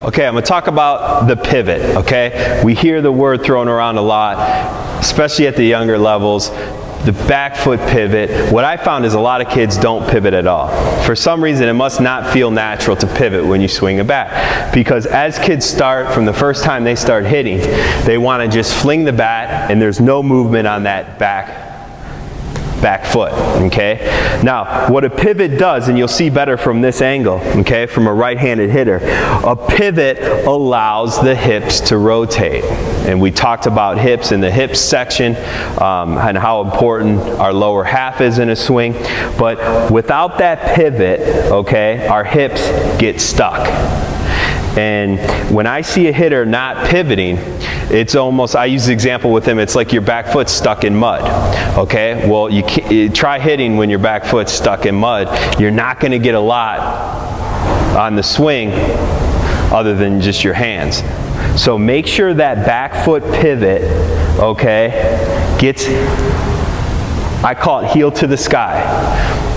Okay, I'm going to talk about the pivot, okay? We hear the word thrown around a lot, especially at the younger levels. The back foot pivot. What I found is a lot of kids don't pivot at all. For some reason, it must not feel natural to pivot when you swing a bat. Because as kids start, from the first time they start hitting, they want to just fling the bat and there's no movement on that back foot, okay? Now, what a pivot does, and you'll see better from this angle, okay, from a right-handed hitter, a pivot allows the hips to rotate. And we talked about hips in the hips section and how important our lower half is in a swing. But without that pivot, okay, our hips get stuck. And when I see a hitter not pivoting, it's almost, I use the example with him, it's like your back foot's stuck in mud, okay? Well, you try hitting when your back foot's stuck in mud. You're not going to get a lot on the swing other than just your hands. So make sure that back foot pivot, okay, gets, I call it heel to the sky.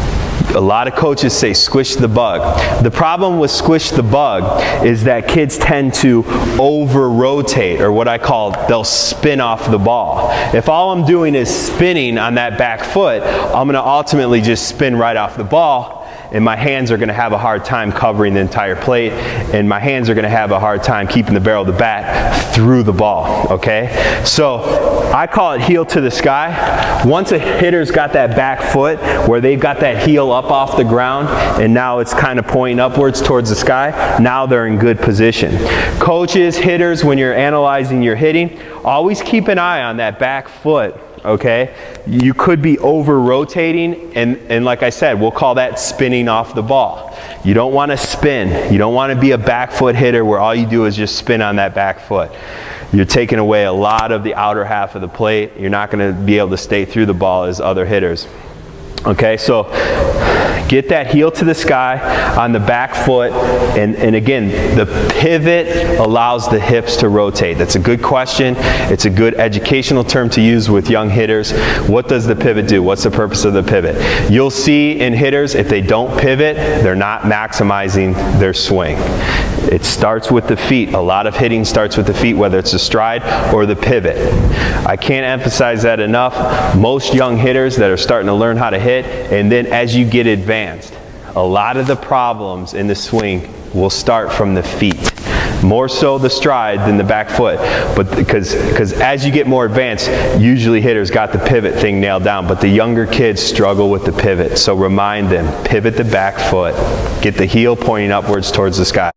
A lot of coaches say squish the bug. The problem with squish the bug is that kids tend to over rotate, or what I call, they'll spin off the ball. If all I'm doing is spinning on that back foot, I'm going to ultimately just spin right off the ball, and my hands are going to have a hard time covering the entire plate, and my hands are going to have a hard time keeping the barrel of the bat through the ball, okay? So I call it heel to the sky. Once a hitter's got that back foot where they've got that heel up off the ground and now it's kind of pointing upwards towards the sky, now they're in good position. Coaches, hitters, when you're analyzing your hitting, always keep an eye on that back foot. Okay, you could be over rotating, and like I said, we'll call that spinning off the ball. You don't want to spin. You don't want to be a back foot hitter where all you do is just spin on that back foot. You're taking away a lot of the outer half of the plate. You're not going to be able to stay through the ball as other hitters. Okay, so get that heel to the sky on the back foot, and again, the pivot allows the hips to rotate. That's a good question. It's a good educational term to use with young hitters. What does the pivot do? What's the purpose of the pivot? You'll see in hitters, if they don't pivot, they're not maximizing their swing. It starts with the feet. A lot of hitting starts with the feet, whether it's the stride or the pivot. I can't emphasize that enough. Most young hitters that are starting to learn how to hit, and then as you get advanced, a lot of the problems in the swing will start from the feet. More so the stride than the back foot, but because as you get more advanced, usually hitters got the pivot thing nailed down, but the younger kids struggle with the pivot. So remind them, pivot the back foot, get the heel pointing upwards towards the sky.